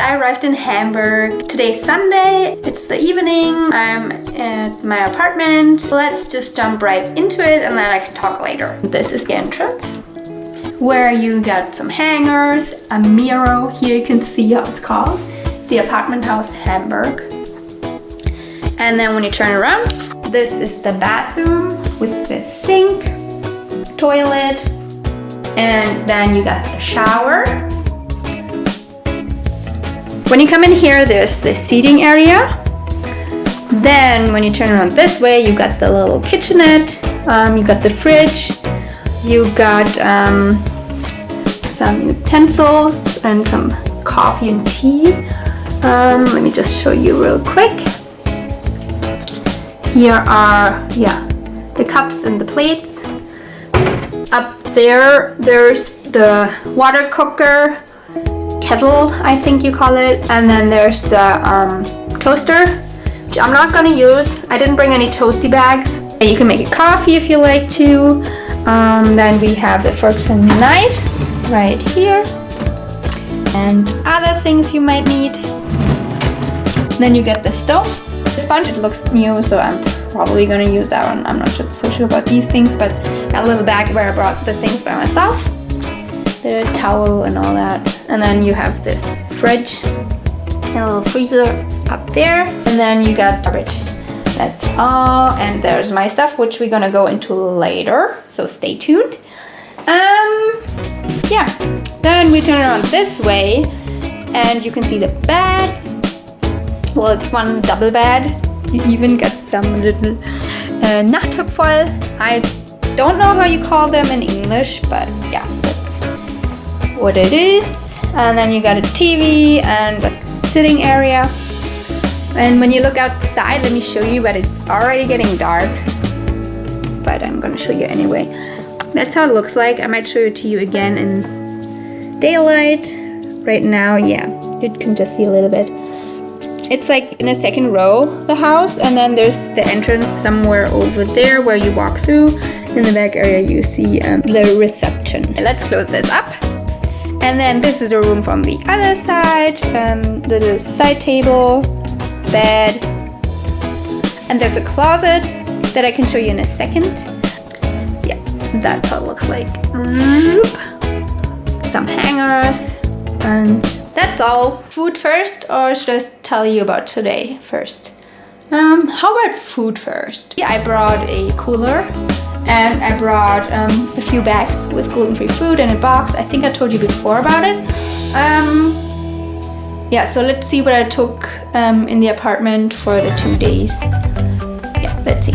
I arrived in Hamburg. Today's Sunday, it's the evening, I'm at my apartment. Let's just jump right into it and then I can talk later. This is the entrance, where you got some hangers, a mirror. Here you can see how it's called. It's the apartment house Hamburg. And then when you turn around, this is the bathroom with the sink, toilet, and then you got the shower. When you come in here, there's the seating area. Then when you turn around this way, you got the little kitchenette, you got the fridge, you got some utensils and some coffee and tea. Let me just show you real quick. Here are, the cups and the plates. Up there, there's the water cooker, kettle, I think you call it. And then there's the toaster, which I'm not gonna use. I didn't bring any toasty bags. You can make a coffee if you like to. Then we have the forks and knives right here. And other things you might need. Then you get the stove. The sponge, it looks new, so I'm probably gonna use that one. I'm not so sure about these things, but got a little bag where I brought the things by myself. The towel and all that. And then you have this fridge and a little freezer up there. And then you got garbage. That's all. And there's my stuff, which we're gonna go into later, so stay tuned. Yeah. Then we turn around this way and you can see the beds. Well, it's one double bed. You even got some little Nachttöpfe. I don't know how you call them in English, but yeah, that's what it is. And then you got a TV and a sitting area. And when you look outside, let me show you, but it's already getting dark. But I'm gonna show you anyway. That's how it looks like. I might show it to you again in daylight. Right now, yeah, you can just see a little bit. It's like in a second row, the house, and then there's the entrance somewhere over there where you walk through. In the back area you see the reception. Let's close this up. And then this is the room from the other side. Little side table, bed, and there's a closet that I can show you in a second. Yeah, that's how it looks like. Some hangers, and that's all. Food first, or should I tell you about today first? How about food first? Yeah, I brought a cooler and I brought a few bags with gluten-free food and a box. I think I told you before about it. Yeah, so let's see what I took in the apartment for the 2 days. Yeah, let's see.